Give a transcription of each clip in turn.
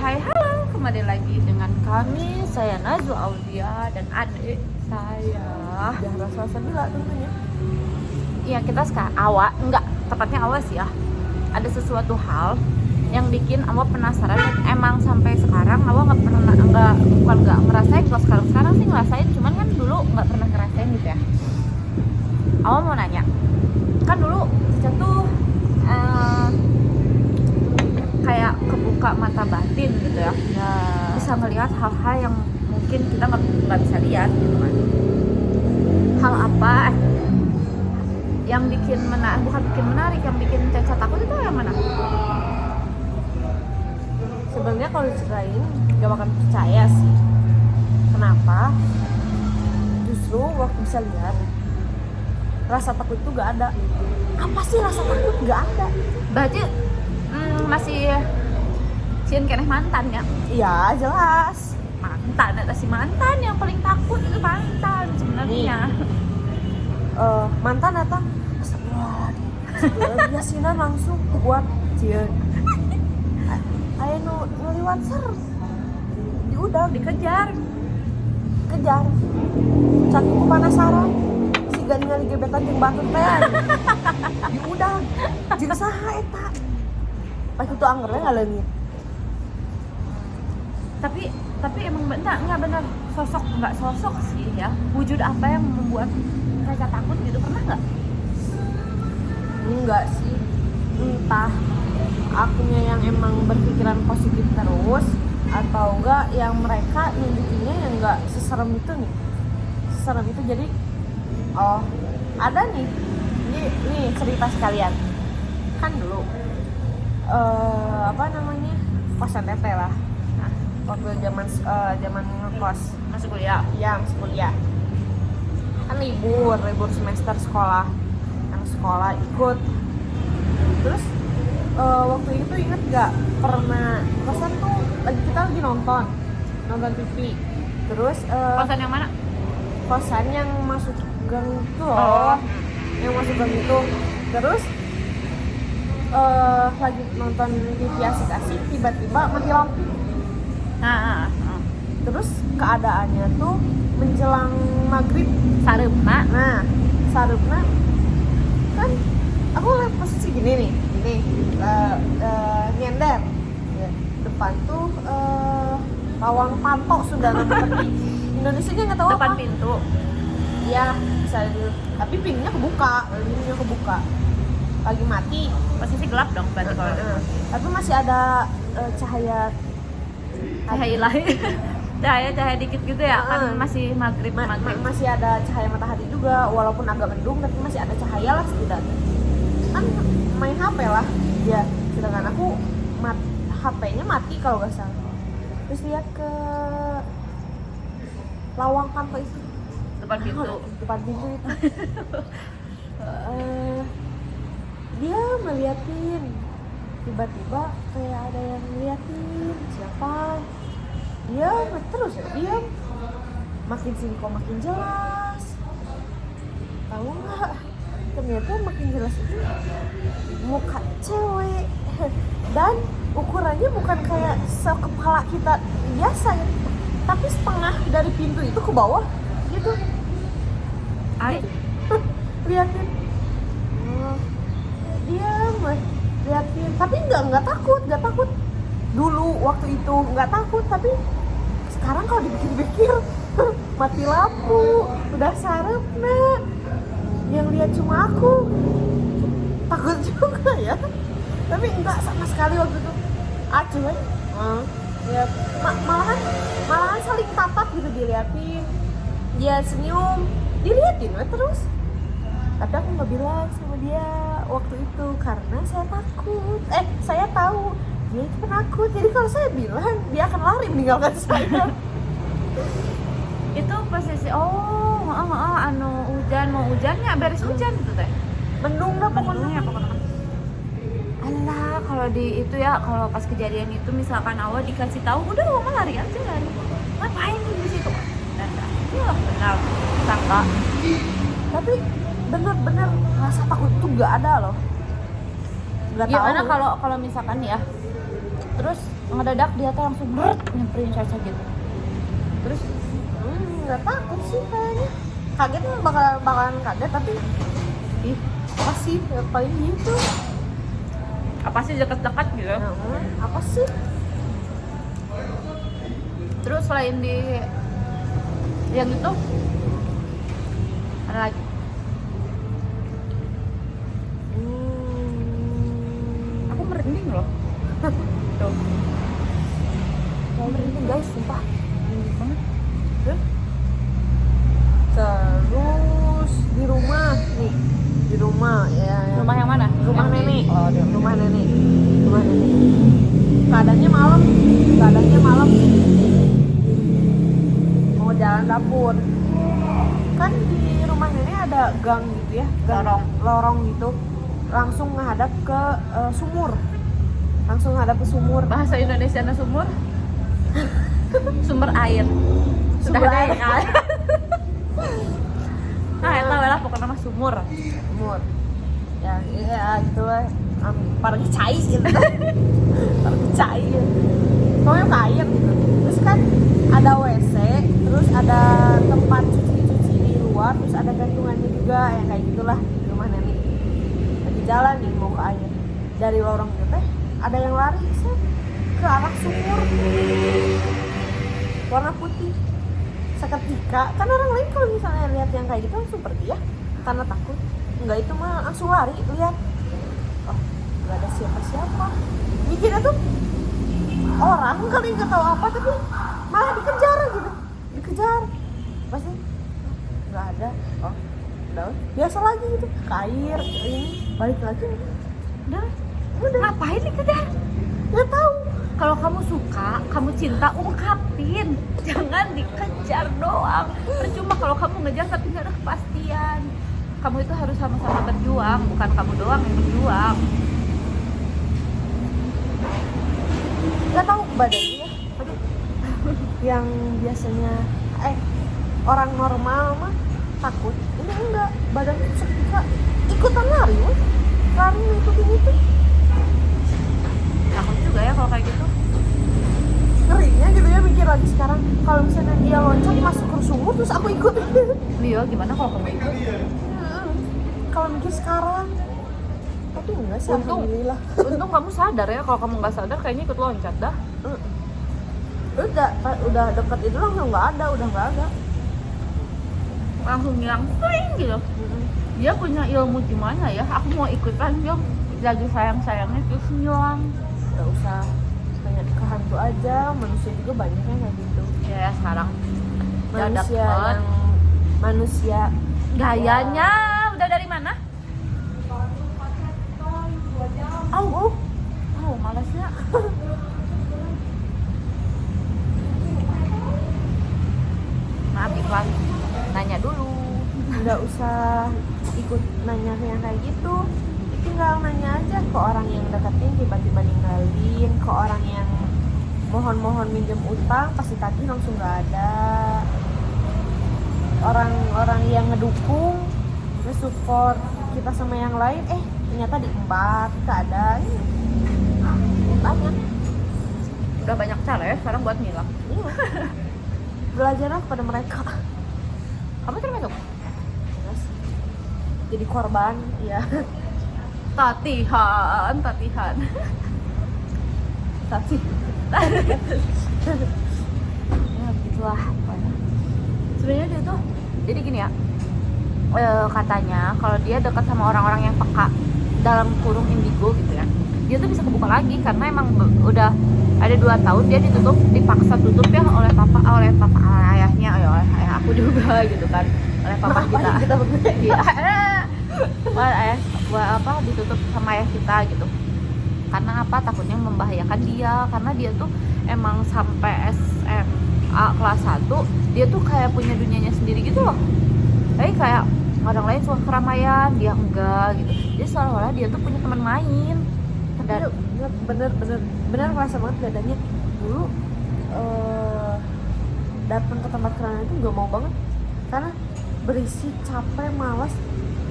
Hai, halo, kembali lagi dengan kami. Saya Najwa Aulia dan adik saya Zahra Salsabila tentunya. Iya, kita sekarang enggak, tepatnya awas ya. Ada sesuatu hal yang bikin Awa penasaran dan emang sampai sekarang Awa nggak ngerasain. Kalau sekarang sih ngerasain, cuman kan dulu nggak pernah ngerasain gitu ya. Awa mau nanya, kan dulu Cica tuh kayak kebuka mata batin gitu ya, bisa melihat hal-hal yang mungkin kita nggak bisa lihat gitu kan. Hal apa yang bikin bukan bikin menarik, yang bikin Caca takut itu yang mana? Sebenarnya kalau diceritain gak bakal percaya sih. Kenapa? Justru waktu bisa lihat rasa takut itu gak ada. Apa sih rasa takut? Gak ada. Berarti masih cian keneh mantan ya? Iya jelas. Mantan, ada si mantan yang paling takut itu mantan sebenarnya. Mantan datang, astagfirullahaladzim, yasinan langsung kuat cian. Ayo ngeliwat ser, diudah Dikejar. kejar. Cakiku penasaran, si gadingan gebetan jeung batur teh. Diudah, jeung saha eta. Pas itu anggernya ngaleungit. Tapi emang nggak benar nggak sosok sih ya, wujud apa yang membuat Caca takut gitu, pernah nggak? Enggak sih, entah akunya yang emang berpikiran positif terus atau enggak yang mereka nunjukinnya yang enggak seserem itu nih. Seserem itu jadi ada nih. Ini cerita sekalian. Kan dulu kosan teteh lah. Nah, waktu zaman ngekos Masuk kuliah? ya masih kuliah. Kan libur semester sekolah. Yang sekolah ikut. Terus waktu itu inget gak pernah kosan tuh kita lagi nonton TV. Terus Kosan yang mana? kosan yang masuk gang itu loh. Yang masuk gang itu. Terus lagi nonton TV asik-asik, tiba-tiba mati lampu. Terus keadaannya tuh menjelang maghrib. Sareupna. Nah, sarupna kan aku lihat posisi gini nih, nyender. Ya, depan tuh lawang pantok sudah namanya. Indonesia nya nggak tahu Depan apa. pintu. Iya, bisa tapi pintunya kebuka, lagi mati. Posisi gelap dong berarti kalau Tapi masih ada cahaya ilahi. Cahaya dikit gitu ya, kan masih maghrib. Masih ada cahaya matahari juga, walaupun agak mendung tapi masih ada cahaya lah setidaknya. Kan main HP lah ya, sedangkan aku HP-nya mati kalau nggak salah. Terus lihat ke lawang pantai itu, Depan pintu itu dia ngeliatin, tiba-tiba kayak ada yang ngeliatin siapa. Dia terus diam, makin sini kok makin jelas. Tahu nggak, ternyata makin jelas itu muka cewek dan ukurannya bukan kayak sekepala kita biasa ya, tapi setengah dari pintu itu ke bawah gitu. Liatin, diam, liatin, tapi nggak takut. Dulu waktu itu nggak takut, tapi sekarang kalau dipikir-pikir mati lampu, udah sarepna, yang lihat cuma aku, takut juga ya. Tapi enggak sama sekali waktu itu. Cuy, ya malahan saling tatap gitu, diliatin, dia senyum, diliatin terus. Tapi aku nggak bilang sama dia waktu itu karena saya takut. Saya tahu dia itu penakut. Jadi kalau saya bilang, dia akan lari meninggalkan saya. itu posisi mau hujannya beres hujan gitu teh. Mendung dah pokoknya. Alah, kalau di itu ya, kalau pas kejadian itu misalkan Awa dikasih tahu, udah Awa lari aja. Ngapain di situ? Ya benar, sangka. Tapi bener-bener rasa takut itu gak ada loh. Gak tahu. Gimana kalau misalkan ya, terus ngedadak dia tuh langsung nyamperin Caca gitu. Terus nggak takut sih kayaknya. Kaget mah bakalan kaget, tapi ih apa sih paling gitu. apa sih dekat-dekat gitu. Apa sih? Terus selain di yang itu ada lagi. Aku merinding loh. Tuh. Mau merinding guys, sumpah. Merinding banget. Terus di rumah nih, di rumah ya. Rumah yang mana? Rumah Yang di- nenek. Oh, di Rumah nenek. Rumah nenek. Keadaannya malam. Mau jalan dapur. Kan di rumah nenek ada gang gitu ya, lorong gitu. Langsung menghadap ke sumur. Langsung menghadap ke sumur. Bahasa Indonesia sumur. Sumber air. Sudah Sumber ada air. kan? Nah, itu lah pokoknya nama sumur. Sumur. Ya gitu lah. Parang cai gitu. Parang cai. Pokoknya ke air gitu. Terus kan ada WC, terus ada tempat cuci di luar, terus ada gantungannya juga yang kayak gitulah di rumah nenek. Lagi jalan nih mau ke air. Dari lorong itu teh ada yang lari set, ke arah sumur. Warna putih. Seketika kan orang lain kalau misalnya lihat yang kayak gitu langsung pergi ya karena takut. Enggak, itu mah langsung lari lihat. Oh, nggak ada siapa-siapa. Mikirnya tuh orang kali nggak tahu apa, tapi malah dikejar gitu, dikejar. Pasti nggak ada. Oh, udah biasa lagi gitu. Ke air ini balik lagi. Udah. Ngapain dikejar? Nggak tahu. Kalau kamu suka, kamu cinta, ungkapin. Jangan dikejar doang. Percuma kalau kamu ngejar tapi nggak ada kepastian. Kamu itu harus sama-sama berjuang, bukan kamu doang yang berjuang. Nggak tahu badannya ya. Aduh. Yang biasanya orang normal mah takut, ini enggak, badannya seketika ikutan lari weh. Lari ngikutin itu. Takut juga ya kalau kayak gitu. Ngerinya gitu ya, mikir lagi sekarang kalau misalnya dia loncat masuk ke sumur terus aku ikut. Leo, gimana kalau kamu ikut? Kalau mikir sekarang, tapi enggak sih, alhamdulillah. Untung kamu sadar ya, kalau kamu nggak sadar kayaknya ikut loncat dah. Udah deket itu langsung nggak ada, udah nggak ada. Langsung ngilang swing gitu. Dia punya ilmu gimana ya? Aku mau ikutan dia lagi sayang-sayangnya terus ngilang. Nggak usah tanya ke hantu aja, manusia juga banyak yang kayak gitu. Ya sekarang udah Manusia dapet yang manusia gayanya. Udah dari mana? Oh, malasnya. Maaf iklan, nanya dulu. nggak usah ikut nanya yang kayak gitu, tinggal nanya aja ke orang yang deketin tiba-tiba ninggalin, ke orang yang mohon minjem utang pasti tadi langsung nggak ada, orang-orang yang ngedukung nge-support kita sama yang lain ternyata diembat nggak ada. Banyak, Udah banyak cara ya sekarang buat ngilang. iya. Belajarlah kepada mereka. Kamu termasuk Yes. Jadi korban ya. Tatihan. Tapi Ya begitulah pokoknya. Sebenarnya dia tuh jadi gini ya, katanya kalau dia dekat sama orang-orang yang peka dalam kurung indigo gitu ya, dia tuh bisa kebuka lagi karena emang udah ada 2 tahun dia dipaksa tutup ya oleh papa ayahnya, oleh ayah aku juga gitu kan, oleh papa kita berdua. iya ayah ditutup sama ayah kita gitu. Karena apa? Takutnya membahayakan dia, karena dia tuh emang sampai SMA kelas 1 dia tuh kayak punya dunianya sendiri gitu loh. Tapi kayak orang lain suka keramaian, dia enggak gitu. Jadi seolah-olah dia tuh punya teman main. Dan bener kerasa banget badannya dulu. Datang ke tempat keramaian itu nggak mau banget karena berisi, capek, malas.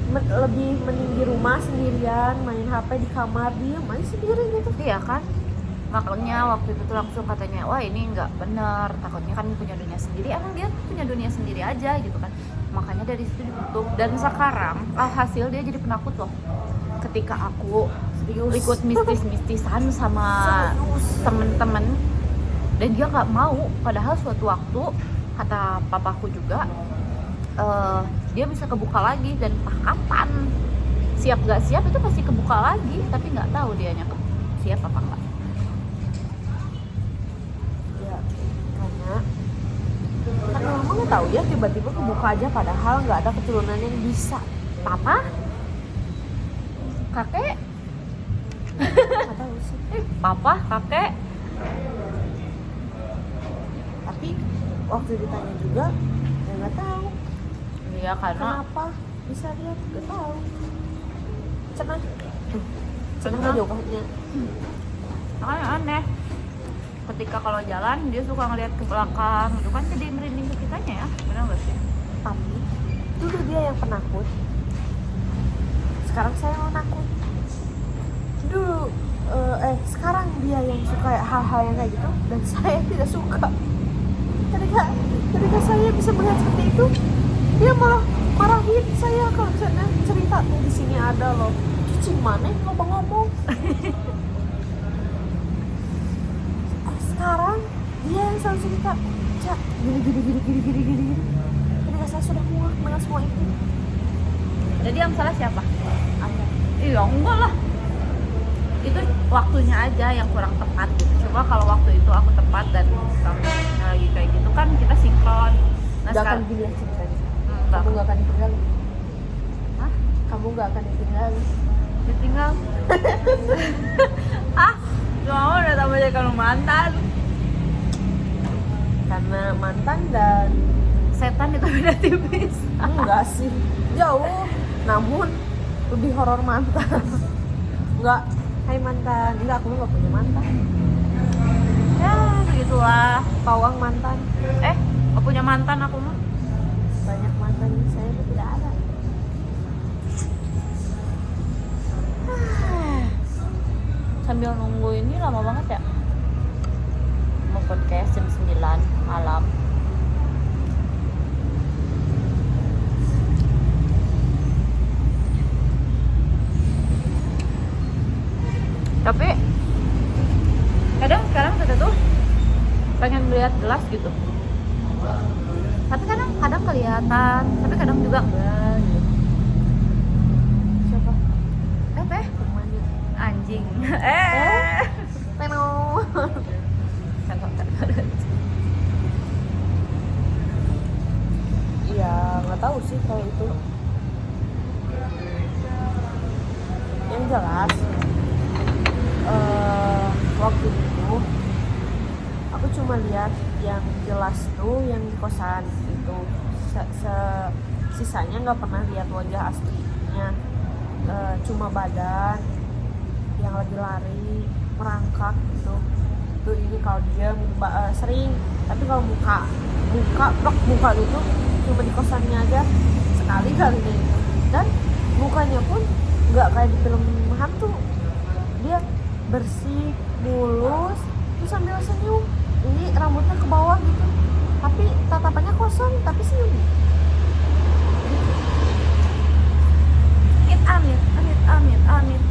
Lebih mending di rumah sendirian main HP di kamar, dia main sendiri gitu. iya kan? Makanya waktu itu tuh langsung katanya, wah ini nggak bener, takutnya kan punya dunia sendiri. Emang dia punya dunia sendiri aja gitu kan. Makanya dari situ ditutup. Dan sekarang alhasil dia jadi penakut loh. Ketika aku ikut mistis-mistisan sama temen-temen, dan dia nggak mau, padahal suatu waktu kata papaku juga dia bisa kebuka lagi, dan entah kapan, siap gak siap itu pasti kebuka lagi, tapi nggak tahu dianya siap apa enggak. Ya karena kan mama nggak tahu ya, tiba-tiba kebuka aja padahal nggak ada keturunan yang bisa. Papa, kakek, Nggak tahu sih. papa, kakek, Tapi waktu ditanya juga ya nggak tahu iya karena kenapa bisa lihat, nggak tahu. Cenah Cenah. jauhnya. makanya aneh. Ketika kalau jalan dia suka ngeliat ke belakang, itu kan jadi merinding ke kitanya ya, benar nggak sih? Tapi dulu dia yang penakut, sekarang saya yang penakut. Dulu sekarang dia yang suka hal-hal yang kayak gitu dan saya tidak suka. Ketika saya bisa melihat seperti itu, dia malah marahin saya kalau misalnya cerita tuh di sini ada loh cicing mana ngomong-ngomong. Sekarang dia yang selalu cerita, Cak, gini. Ketika saya sudah muak dengan semua itu. Jadi yang salah siapa? Anda. Iya enggak lah, itu waktunya aja yang kurang tepat gitu. Coba kalau waktu itu aku tepat dan kamu lagi kayak gitu kan kita sinkron. Nah Gak akan sekarang gini ya ceritanya. enggak. Kamu gak akan ditinggal. Hah? Kamu gak akan ditinggal. Ditinggal. Cuma udah tambah jadi kalau mantan. Karena mantan dan Setan itu beda tipis. enggak sih, jauh. Namun lebih horor mantan. Enggak, hai mantan. Enggak, aku gak punya mantan. Ya begitulah. Pawang mantan. Gak punya mantan aku mah. Banyak mantan, saya tuh tidak ada. Sambil nunggu ini lama banget ya. Mau podcast jam 9 malam. Tapi kadang sekarang kita tuh pengen melihat jelas gitu. Tapi kadang kelihatan, tapi kadang juga enggak gitu. Siapa? Teh Temannya. anjing. Teno. Iya, nggak tahu sih kalau itu. Yang jelas, waktu itu aku cuma lihat yang jelas tuh yang di kosan itu. Sisanya nggak pernah lihat wajah aslinya. Cuma badan yang lagi lari merangkak gitu. Tuh ini kalau dia sering, tapi kalau muka itu cuma di kosannya aja sekali kali deh itu. Dan mukanya pun nggak kayak di film hantu, dia bersih, mulus, terus sambil senyum. Ini rambutnya ke bawah gitu, tapi tatapannya kosong, tapi senyum. Amin.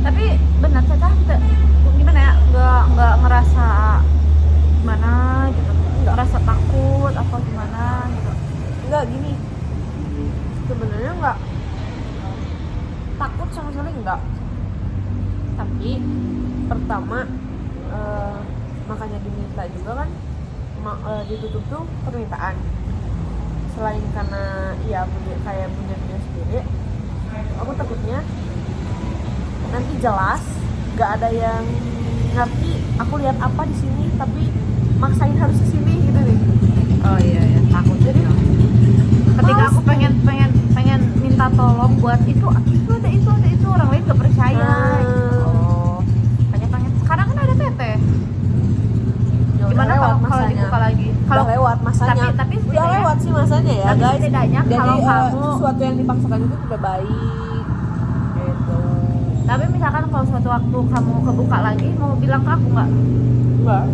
Tapi benar Caca, gimana ya, nggak ngerasa gimana gitu, nggak ngerasa takut apa gimana gitu. Enggak gini, sebenarnya nggak takut sama sekali enggak. Tapi pertama makanya diminta juga kan, ditutup tuh permintaan. Selain karena ya kayak punya dia sendiri, aku takutnya nanti jelas nggak ada yang ngerti aku lihat apa di sini, tapi maksain harus ke sini gitu nih. Oh iya takut. Jadi ketika aku pengen minta tolong buat itu ada orang lain gak percaya gitu. Oh pengen sekarang kan ada teteh. Ya, Gimana kalau dibuka lagi? Kalau lewat masanya, tapi udah lewat sih masanya ya tapi guys. setidaknya Jadi kalau kamu sesuatu yang dipaksakan itu tidak baik gitu. Tapi misalkan kalau suatu waktu kamu kebuka lagi, mau bilang ke aku nggak? Enggak.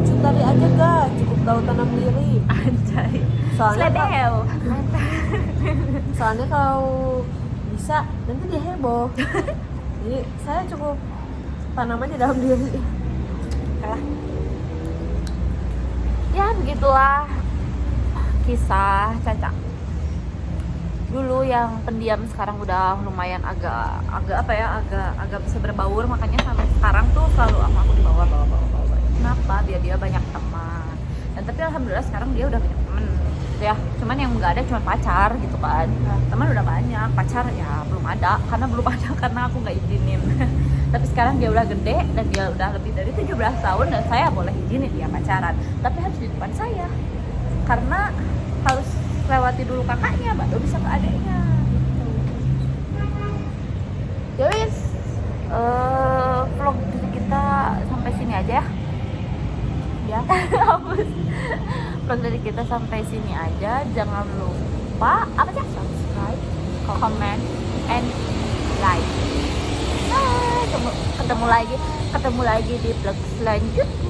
Cutari aja gak, cukup tahu tanam diri. Anjay. Soalnya Sledeo. Soalnya kalau bisa nanti dia heboh. Jadi saya cukup tanam aja dalam diri. Kalah. Ya begitulah kisah Caca. Dulu yang pendiam sekarang udah lumayan agak agak bisa berbaur, makanya sampai sekarang tuh selalu sama aku dibawa. Kenapa? Dia banyak teman. Dan tapi alhamdulillah sekarang dia udah banyak teman. Ya, cuman yang nggak ada cuma pacar gitu kan. Teman udah banyak, pacar ya belum ada karena aku nggak izinin. Tapi sekarang dia udah gede dan dia udah lebih dari 17 tahun dan saya boleh izinin dia pacaran. Tapi harus di depan saya. Karena harus lewati dulu kakaknya baru bisa ke adiknya gitu. Ya wis, vlog dari kita sampai sini aja ya. Hapus. Vlog dari kita sampai sini aja. Jangan lupa apa sih? Subscribe, comment, and like. Ketemu lagi di vlog selanjutnya.